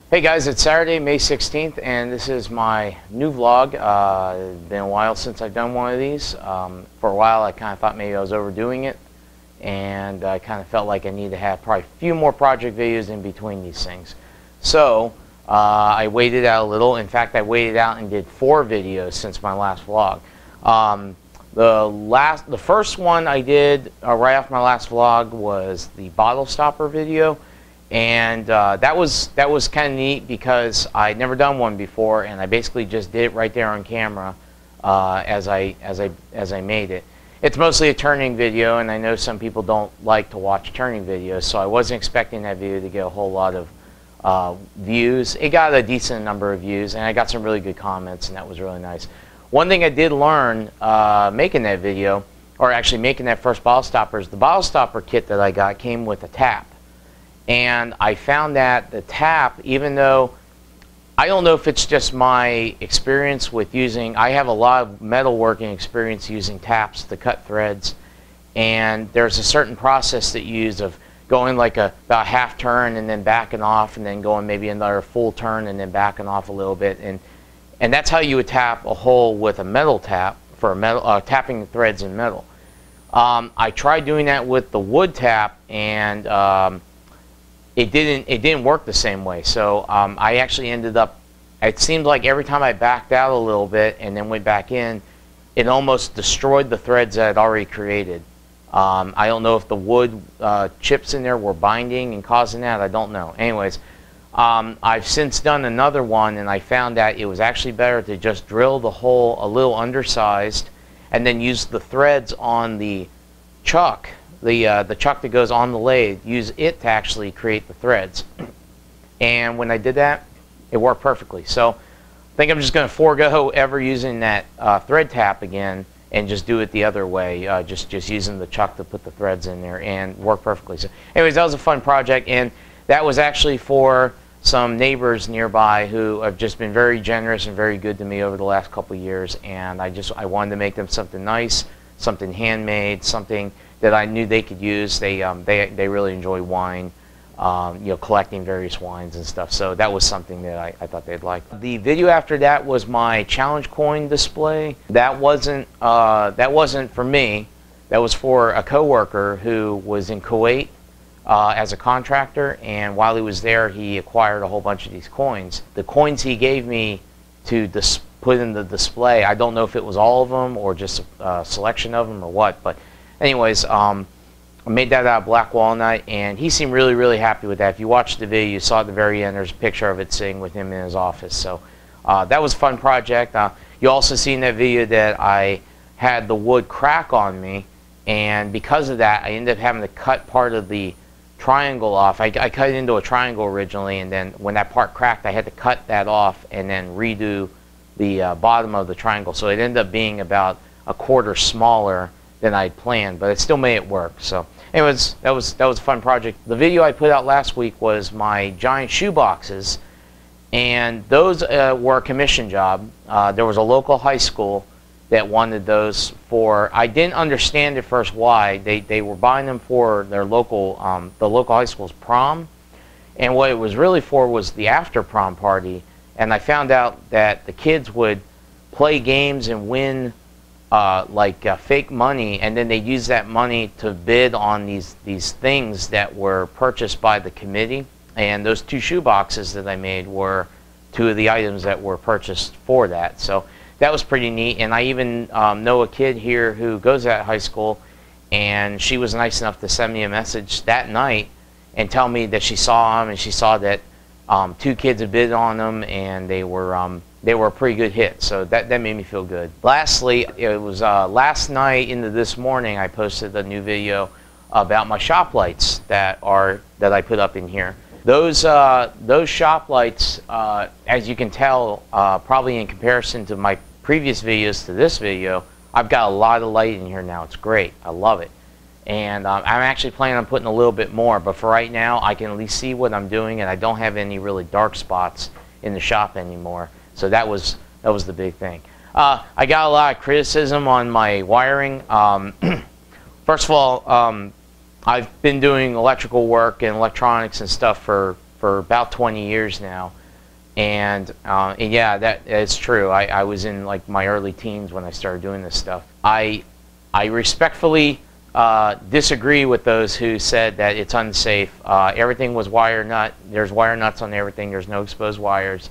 Hey guys, it's Saturday, May 16th, and this is my new vlog. It's been a while since I've done one of these. For a while I kind of thought maybe I was overdoing it, and I kind of felt like I need to have probably a few more project videos in between these things. So I waited out a little. In fact, I waited out and did 4 videos since my last vlog. The first one I did right after my last vlog was the bottle stopper video. And that was kind of neat because I'd never done one before, and I basically just did it right there on camera as I made it. It's mostly a turning video, and I know some people don't like to watch turning videos, so I wasn't expecting that video to get a whole lot of views. It got a decent number of views, and I got some really good comments, and that was really nice. One thing I did learn making that video, or actually making that first bottle stopper, is the bottle stopper kit that I got came with a tap. And I found that the tap, even though I don't know if it's just my experience with using, I have a lot of metalworking experience using taps to cut threads, and there's a certain process that you use of going like about half turn and then backing off, and then going maybe another full turn and then backing off a little bit, and that's how you would tap a hole with a metal tap for tapping the threads in metal. I tried doing that with the wood tap, and it didn't work the same way. So I actually ended up, it seemed like every time I backed out a little bit and then went back in, it almost destroyed the threads that I'd already created. I don't know if the wood chips in there were binding and causing that. I don't know. Anyways, I've since done another one, and I found that it was actually better to just drill the hole a little undersized and then use the threads on the chuck. The chuck that goes on the lathe, use it to actually create the threads. And when I did that, it worked perfectly. So I think I'm just going to forego ever using that thread tap again and just do it the other way, just using the chuck to put the threads in there, and work perfectly. So anyways, that was a fun project, and that was actually for some neighbors nearby who have just been very generous and very good to me over the last couple of years, and I wanted to make them something nice, something handmade, something that I knew they could use. They really enjoy wine, collecting various wines and stuff. So that was something that I thought they'd like. The video after that was my challenge coin display. That wasn't for me. That was for a coworker who was in Kuwait as a contractor, and while he was there, he acquired a whole bunch of these coins. The coins he gave me to put in the display, I don't know if it was all of them or just a selection of them or what, but anyways, I made that out of black walnut, and he seemed really, really happy with that. If you watched the video, you saw at the very end, there's a picture of it sitting with him in his office. So that was a fun project. You also see in that video that I had the wood crack on me, and because of that, I ended up having to cut part of the triangle off. I cut it into a triangle originally, and then when that part cracked, I had to cut that off and then redo the bottom of the triangle. So it ended up being about a quarter smaller than I'd planned, but it still made it work. So anyways, that was a fun project. The video I put out last week was my giant shoe boxes, and those were a commission job. There was a local high school that wanted those for, I didn't understand at first why. They were buying them for their local, the local high school's prom, and what it was really for was the after prom party. And I found out that the kids would play games and win fake money, and then they use that money to bid on these things that were purchased by the committee. And those 2 shoe boxes that I made were 2 of the items that were purchased for that. So that was pretty neat. And I even know a kid here who goes to that high school, and she was nice enough to send me a message that night and tell me that she saw them, and she saw that 2 kids had bid on them, and they were a pretty good hit. So that made me feel good. Lastly, it was last night into this morning, I posted a new video about my shop lights that I put up in here. Those shop lights, as you can tell, probably in comparison to my previous videos to this video, I've got a lot of light in here now. It's great. I love it. And I'm actually planning on putting a little bit more, but for right now, I can at least see what I'm doing, and I don't have any really dark spots in the shop anymore. So that was the big thing. I got a lot of criticism on my wiring. First of all, I've been doing electrical work and electronics and stuff for for about 20 years now. And yeah, that is true. I was in like my early teens when I started doing this stuff. I respectfully disagree with those who said that it's unsafe. Everything was wire nut. There's wire nuts on everything. There's no exposed wires.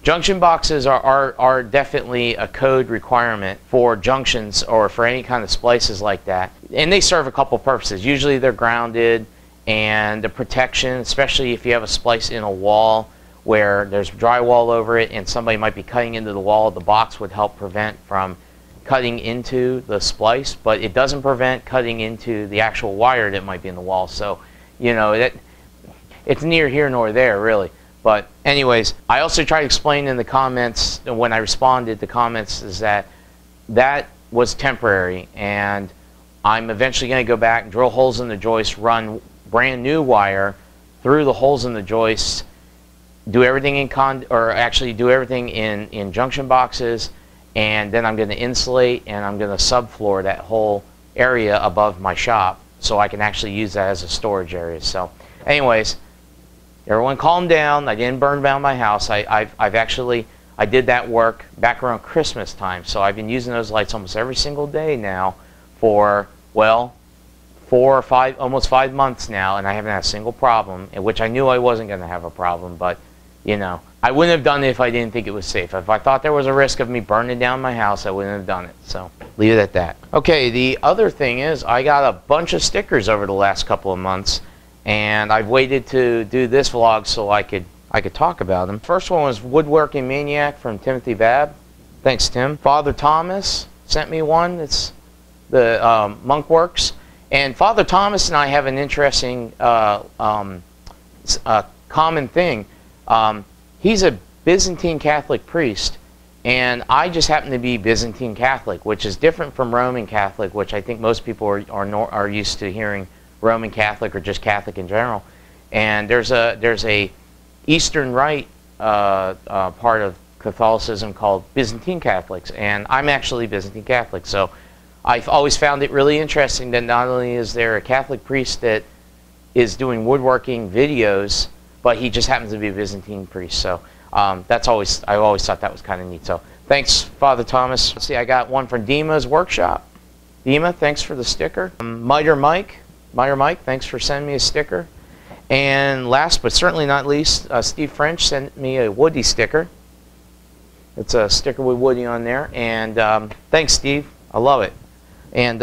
Junction boxes are definitely a code requirement for junctions or for any kind of splices like that. And they serve a couple purposes. Usually they're grounded, and the protection, especially if you have a splice in a wall where there's drywall over it and somebody might be cutting into the wall, the box would help prevent from cutting into the splice, but it doesn't prevent cutting into the actual wire that might be in the wall. So, you know, it's neither here nor there, really. But anyways, I also tried to explain in the comments, when I responded to comments, is that was temporary, and I'm eventually going to go back, drill holes in the joist, run brand new wire through the holes in the joists, do everything in junction boxes, and then I'm going to insulate and I'm going to subfloor that whole area above my shop so I can actually use that as a storage area. So anyways, everyone calm down. I didn't burn down my house. I did that work back around Christmas time, so I've been using those lights almost every single day now for, well, 4 or 5, almost 5 months now, and I haven't had a single problem, in which I knew I wasn't going to have a problem, but you know, I wouldn't have done it if I didn't think it was safe. If I thought there was a risk of me burning down my house, I wouldn't have done it. So leave it at that. Okay, the other thing is I got a bunch of stickers over the last couple of months, and I've waited to do this vlog so I could talk about them. First one was Woodworking Maniac from Timothy Babb. Thanks, Tim. Father Thomas sent me one. It's the Monkworks. And Father Thomas and I have an interesting common thing. He's a Byzantine Catholic priest, and I just happen to be Byzantine Catholic, which is different from Roman Catholic, which I think most people are used to hearing Roman Catholic or just Catholic in general. And there's a Eastern Rite part of Catholicism called Byzantine Catholics, and I'm actually Byzantine Catholic. So I've always found it really interesting that not only is there a Catholic priest that is doing woodworking videos, but he just happens to be a Byzantine priest. So I always thought that was kind of neat. So thanks, Father Thomas. Let's see, I got one from Dima's Workshop. Dima, thanks for the sticker. Miter Mike, thanks for sending me a sticker. And last but certainly not least, Steve French sent me a Woody sticker. It's a sticker with Woody on there. And thanks, Steve. I love it. And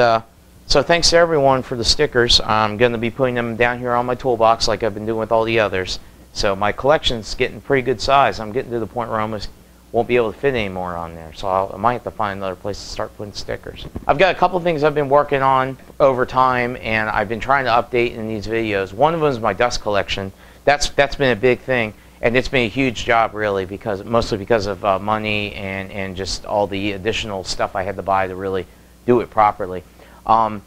so thanks to everyone for the stickers. I'm going to be putting them down here on my toolbox like I've been doing with all the others. So my collection's getting pretty good size. I'm getting to the point where I almost won't be able to fit any more on there. So I might have to find another place to start putting stickers. I've got a couple things I've been working on over time, and I've been trying to update in these videos. One of them is my dust collection. That's been a big thing, and it's been a huge job really, mostly because of money and just all the additional stuff I had to buy to really do it properly. I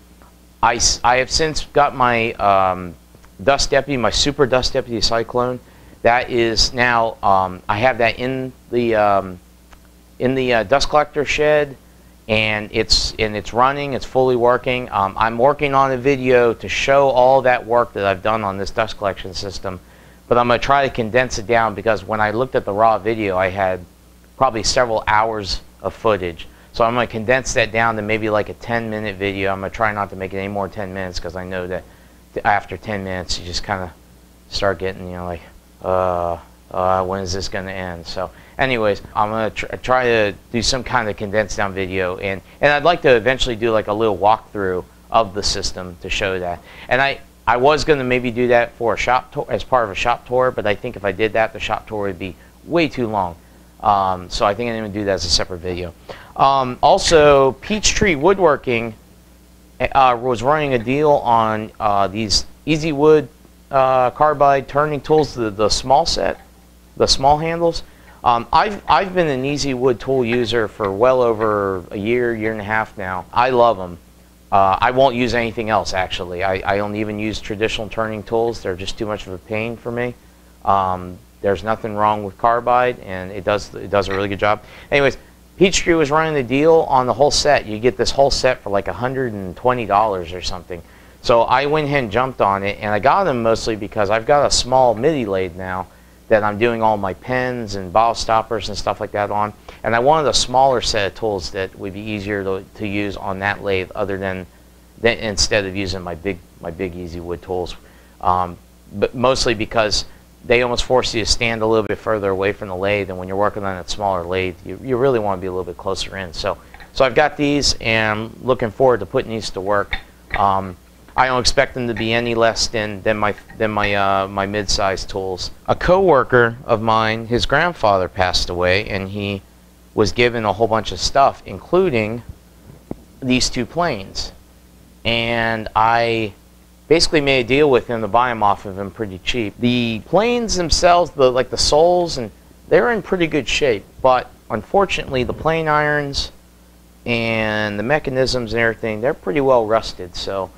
have since got my Dust Deputy, my Super Dust Deputy Cyclone. That is now, I have that in the dust collector shed, and it's running. It's fully working. I'm working on a video to show all that work that I've done on this dust collection system, but I'm going to try to condense it down because when I looked at the raw video, I had probably several hours of footage. So I'm going to condense that down to maybe like a 10-minute video. I'm going to try not to make it any more than 10 minutes because I know that after 10 minutes you just kind of start getting, you know, like, when is this going to end? So anyways, I'm going to try to do some kind of condensed down video, and I'd like to eventually do like a little walkthrough of the system to show that. And I was going to maybe do that for a shop tour, as part of a shop tour, but I think if I did that, the shop tour would be way too long. So I think I'm going to do that as a separate video. Also, Peachtree Woodworking was running a deal on these Easy Wood carbide turning tools, the small set, the small handles. I've been an Easy Wood tool user for well over a year and a half now. I love them. I won't use anything else actually. I don't even use traditional turning tools. They're just too much of a pain for me. There's nothing wrong with carbide, and it does a really good job. Anyways, Peachtree was running the deal on the whole set. You get this whole set for like $120 or something. So I went ahead and jumped on it, and I got them mostly because I've got a small MIDI lathe now that I'm doing all my pens and bottle stoppers and stuff like that on, and I wanted a smaller set of tools that would be easier to use on that lathe, other than instead of using my big easy wood tools, but mostly because they almost force you to stand a little bit further away from the lathe, and when you're working on that smaller lathe, you really want to be a little bit closer in. So I've got these, and I'm looking forward to putting these to work. I don't expect them to be any less than my mid-sized tools. A coworker of mine, his grandfather passed away, and he was given a whole bunch of stuff, including these two planes. And I basically made a deal with him to buy them off of him pretty cheap. The planes themselves, like the soles, and they're in pretty good shape, but unfortunately the plane irons and the mechanisms and everything, they're pretty well rusted. So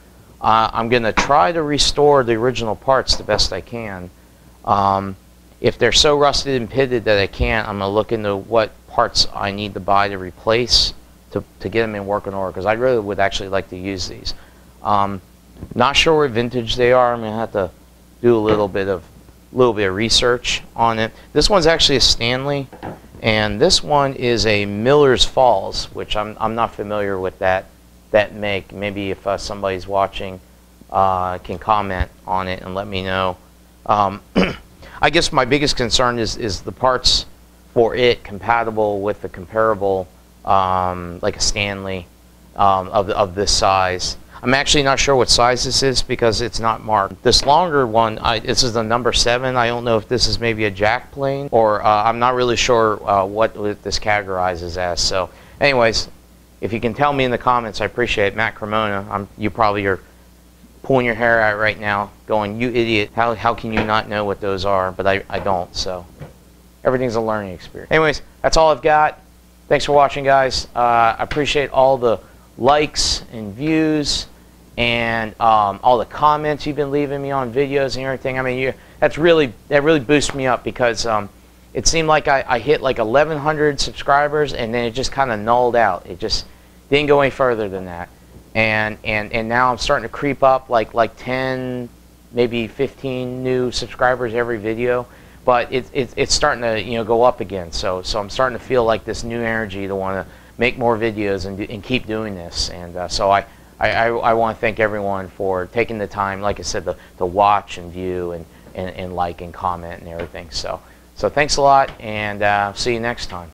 I'm going to try to restore the original parts the best I can. If they're so rusted and pitted that I can't, I'm going to look into what parts I need to buy to replace to get them in working order, because I really would actually like to use these. Not sure what vintage they are. I'm going to have to do a little bit of research on it. This one's actually a Stanley, and this one is a Miller's Falls, which I'm not familiar with that make. Maybe if somebody's watching can comment on it and let me know. I guess my biggest concern is the parts for it compatible with the comparable, like a Stanley of this size. I'm actually not sure what size this is because it's not marked. This longer one, this is the number 7. I don't know if this is maybe a jack plane, or I'm not really sure what this categorizes as. So anyways, if you can tell me in the comments, I appreciate it. Matt Cremona, you probably are pulling your hair out right now going, you idiot, how can you not know what those are? But I don't, so everything's a learning experience. Anyways, that's all I've got. Thanks for watching, guys. I appreciate all the likes and views and all the comments you've been leaving me on videos and everything. I mean, that really boosts me up, because it seemed like I hit like 1,100 subscribers, and then it just kind of nulled out. It just didn't go any further than that. And now I'm starting to creep up like 10, maybe 15 new subscribers every video. But it's starting to go up again. So I'm starting to feel like this new energy to want to make more videos and keep doing this. And so I want to thank everyone for taking the time, like I said, to watch and view and like and comment and everything. So thanks a lot, and see you next time.